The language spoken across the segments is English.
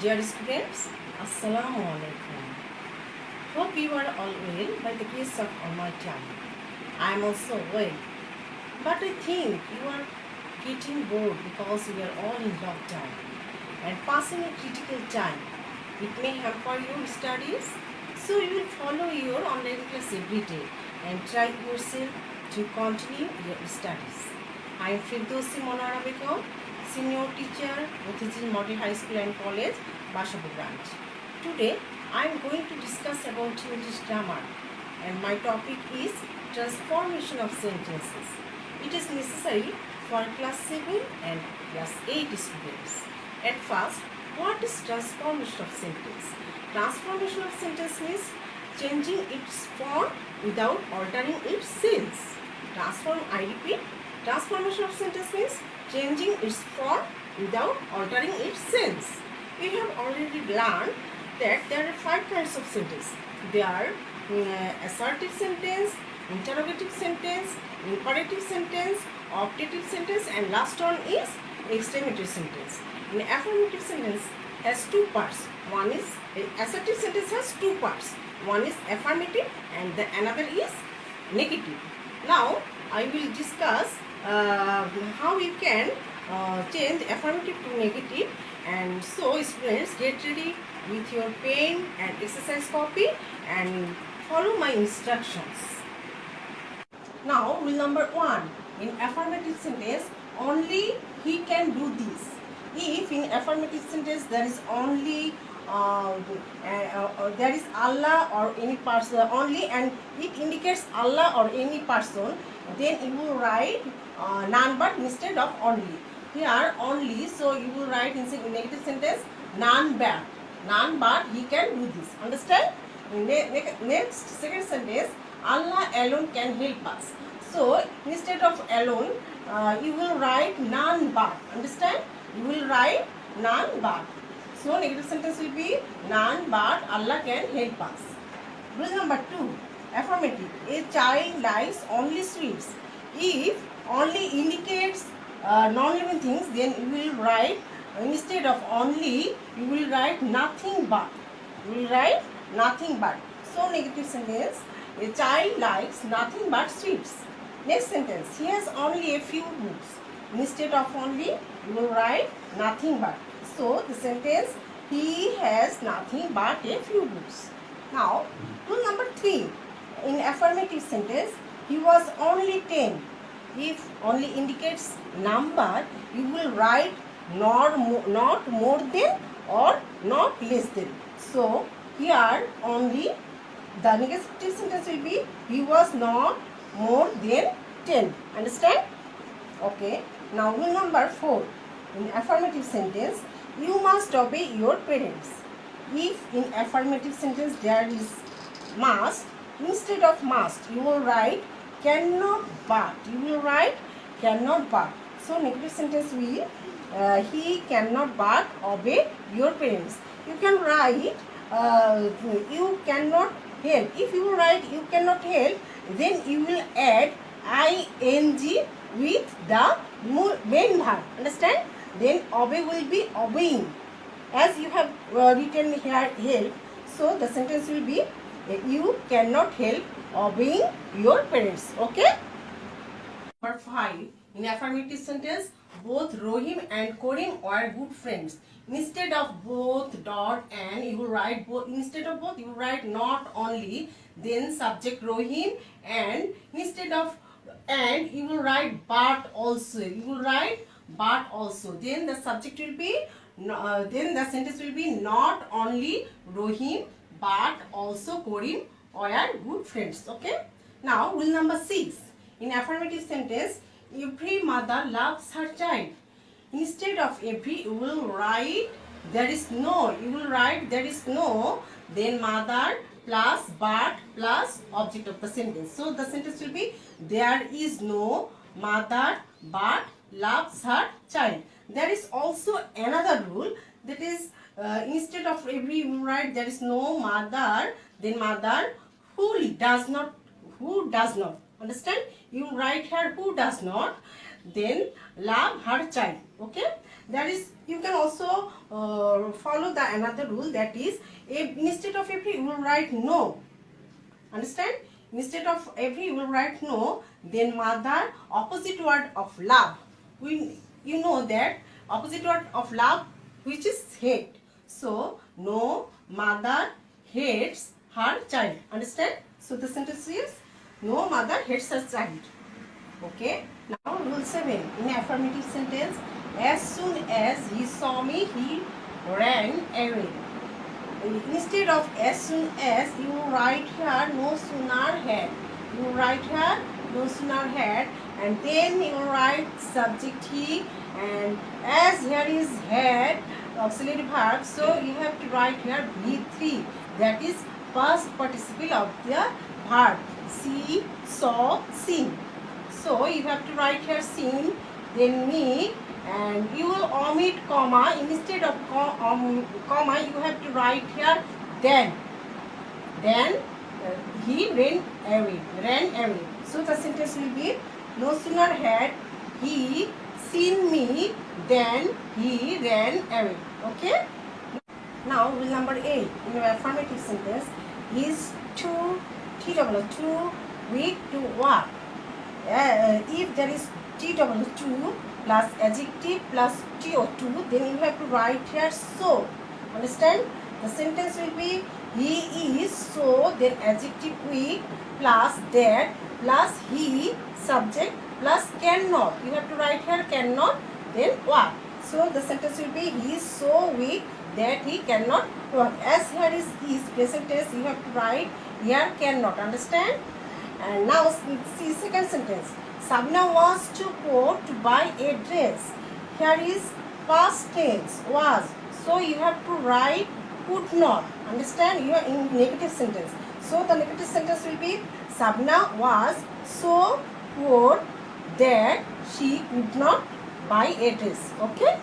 Dear students, Assalamu alaikum. Hope you are all well by the grace of Almighty Allah. I am also well. But I think you are getting bored because we are all in lockdown and passing a critical time. It may hamper your studies, so you will follow your online class every day and try yourself to continue your studies. I am Firdausi Monara Begum, Senior Teacher, Motijil Model High School and College, Bashabu branch. Today, I am going to discuss about English grammar and my topic is transformation of sentences. It is necessary for class 7 and class 8 students. At first, what is transformation of sentence? Transformation of sentence means changing its form without altering its sense. I repeat, transformation of sentence means changing its form without altering its sense. We have already learned that there are 5 kinds of sentence. They are assertive sentence, interrogative sentence, imperative sentence, optative sentence, and last one is exclamative sentence. An affirmative sentence has 2 parts. One is assertive sentence has 2 parts. One is affirmative and the another is negative. Now I will discuss how you can change affirmative to negative, and so students get ready with your pen and exercise copy and follow my instructions. Now rule number 1. In affirmative sentence, only he can do this. If in affirmative sentence there is only there is Allah or any person only and it indicates Allah or any person, then you will write none but instead of only. Here only, so you will write in negative sentence none but he can do this. Understand? Next second sentence, Allah alone can help us. So instead of alone, you will write none but. Understand? You will write none but. So negative sentence will be none but Allah can help us. Rule number 2, affirmative. A child likes only sweets. If only indicates non-living things, then you will write instead of only, you will write nothing but. You will write nothing but. So negative sentence, a child likes nothing but sweets. Next sentence, he has only a few books. Instead of only, you will write nothing but. So the sentence, he has nothing but a few books. Now, rule number 3. In affirmative sentence, he was only 10. If only indicates number, you will write not more than or not less than. So here only the negative sentence will be he was not more than 10. Understand? Okay. Now rule number 4. In affirmative sentence, you must obey your parents. If in affirmative sentence there is must, instead of must you will write cannot but. You will write cannot but. So negative sentence will he cannot but obey your parents. You can write you cannot help. If you write you cannot help, then you will add ing with the main verb. Understand? Then obey will be obeying. As you have written here help, so the sentence will be you cannot help obeying your parents. Okay? Number 5. In affirmative sentence, both Rohim and Korim were good friends. Instead of both dot and, you will write both. Instead of both, you will write not only, then subject Rohim, and instead of and, you will write but also. You will write but also. Then the subject will be then the sentence will be not only Rohim but also Korim were good friends. Okay? Now rule number 6. In affirmative sentence, every mother loves her child. Instead of every, you will write there is no. You will write there is no, then mother plus but plus object of the sentence. So the sentence will be there is no mother but loves her child. There is also another rule, that is instead of every you will write there is no mother, then mother who does not. Understand? You write here who does not. then love her child. Okay, that is, you can also follow the another rule, that is, instead of every you will write no. Understand? Instead of every you will write no, then mother, opposite word of love. You know that opposite word of love, which is hate. So no mother hates her child. Understand? So the sentence is, no mother hates her child. Okay. Now rule 7. In affirmative sentence, as soon as he saw me, he ran away. Instead of as soon as, you write here no sooner had. You write here no sooner had, and then you write subject he, and as here is had auxiliary verb, so you have to write here V3, that is past participle of the verb. See, saw, seen. So you have to write here seen, then me, and you will omit comma. Instead of comma, you have to write here then. Then he ran away. So the sentence will be, no sooner had he seen me, then he ran away. Okay. Now rule number 8. In your affirmative sentence, he is too weak to walk. If there is TW2 plus adjective plus TO2, then you have to write here so. Understand? The sentence will be, he is so, then adjective weak plus that plus he, subject plus cannot. You have to write here cannot, then walk. So the sentence will be, he is so weak that he cannot walk. As here is present tense, you have to write here cannot. Understand? And now see second sentence. Sabna was to go to buy a dress. Here is past tense was. So you have to write could not. Understand? You are in negative sentence. So the negative sentence will be, Sabna was so poor that she could not buy a dress. Okay?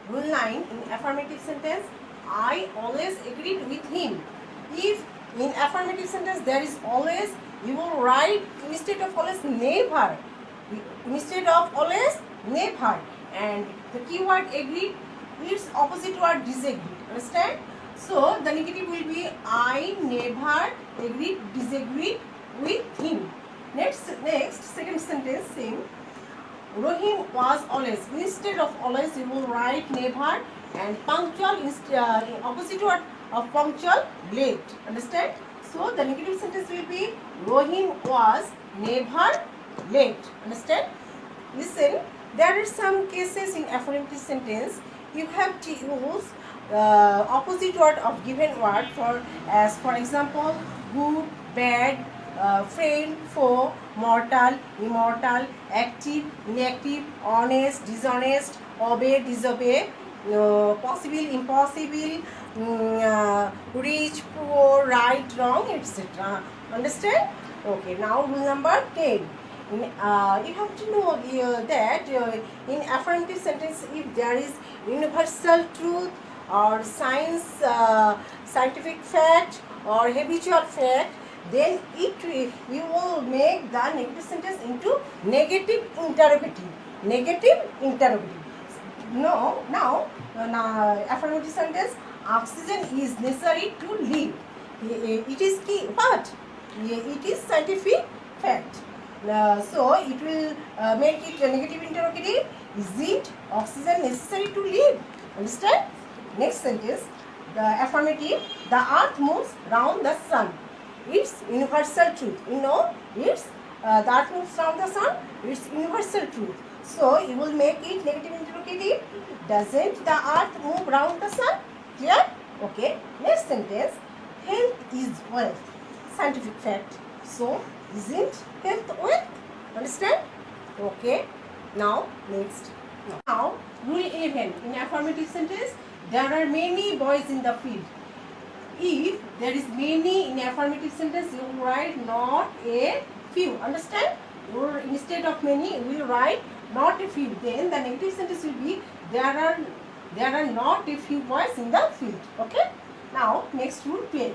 Rule 9. In affirmative sentence, I always agreed with him. If in affirmative sentence there is always, you will write instead of always never. Instead of always never. And the keyword agreed, its opposite word disagreed. Understand? So the negative will be, I never agreed, disagreed with him. Next second sentence, same. Rohim was always. Instead of always, you will write never, and punctual opposite word of punctual, late. Understand? So the negative sentence will be, Rohim was never late. Understand? Listen, there are some cases in affirmative sentence you have to use opposite word of given word for example, good, bad, friend, foe, mortal, immortal, active, inactive, honest, dishonest, obey, disobey, possible, impossible, rich, poor, right, wrong, etc. Understand? Okay, now rule number 10. You have to know that in affirmative sentence, if there is universal truth or scientific fact or habitual fact, then you will make the negative sentence into negative interrogative. No, now affirmative sentence, oxygen is necessary to live. It is key, but it is scientific fact. So it will make it a negative interrogative. Isn't oxygen necessary to live? Understand? Next sentence, the affirmative, the earth moves round the sun. It's universal truth. You know, it's the earth moves round the sun. It's universal truth. So you will make it negative interrogative. Doesn't the earth move round the sun? Clear? Okay. Next sentence, health is wealth. Scientific fact. So isn't health wealth? Understand? Okay. Now next. Now rule 11. In affirmative sentence, there are many boys in the field. If there is many in affirmative sentence, you will write not a few. Understand? Or instead of many, you will write not a few. Then the negative sentence will be, there are not a few boys in the field. Okay? Now next rule 12.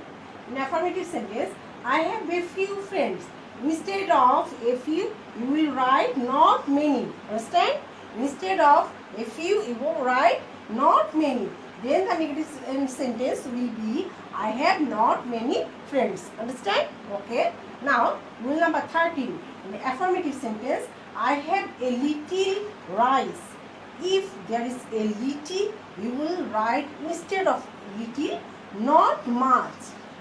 In affirmative sentence, I have a few friends. Instead of a few, you will write not many. Understand? Instead of a few, you will write not many. Then the negative sentence will be I have not many friends. Understand? Okay. Now, rule number 13. In the affirmative sentence, I have a little rice. If there is a little, you will write instead of little, not much.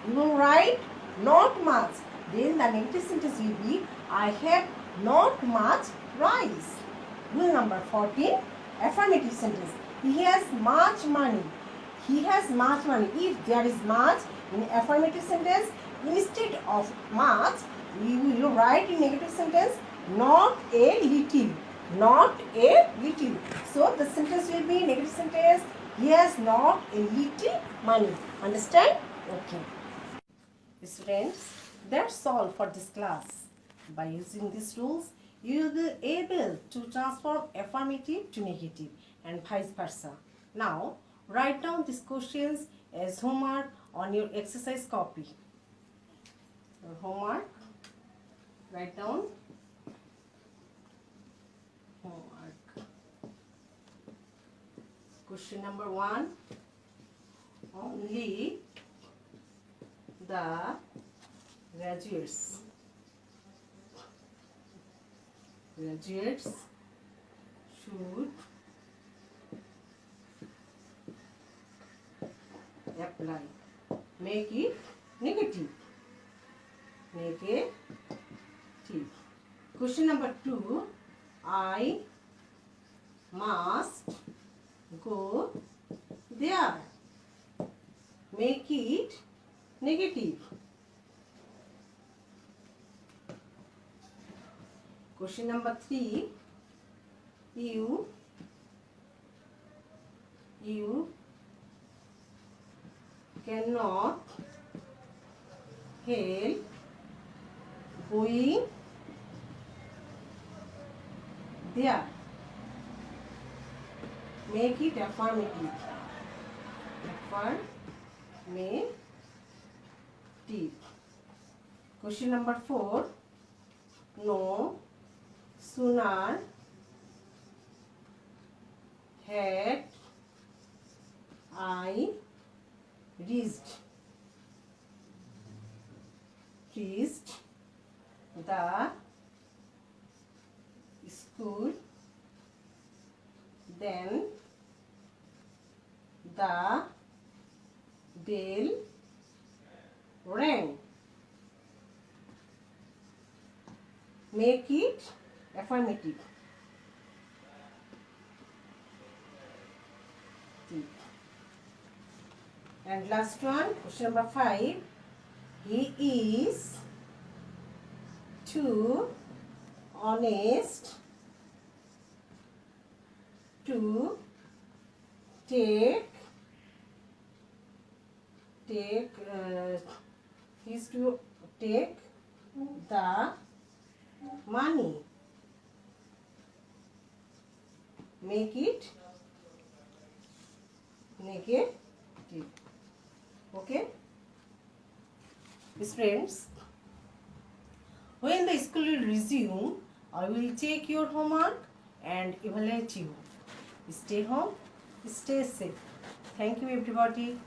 You will write not much. Then the negative sentence will be I have not much rice. Rule number 14. Affirmative sentence. He has much money. He has much money. If there is much in affirmative sentence, instead of much, we will write in negative sentence not a little. Not a little. So the sentence will be negative sentence. He has not a little money. Understand? Okay. Students, that's all for this class. By using these rules, you will be able to transform affirmative to negative and vice versa. Now, write down these questions as homework on your exercise copy. Your homework, write down homework. Question number 1. Only the graduates should apply. Make it negative. Negative. Question number 2. I must go there. Make it negative. Question number 3. You cannot help going there. Make it affirmative. Affirmative. Question number 4. No sooner had I reached the school then the bell rang. Make it affirmative. And last one, question number 5. He is too honest to take the money. Make it negative. Okay, friends, when the school will resume, I will take your homework and evaluate you. Stay home, stay safe. Thank you everybody.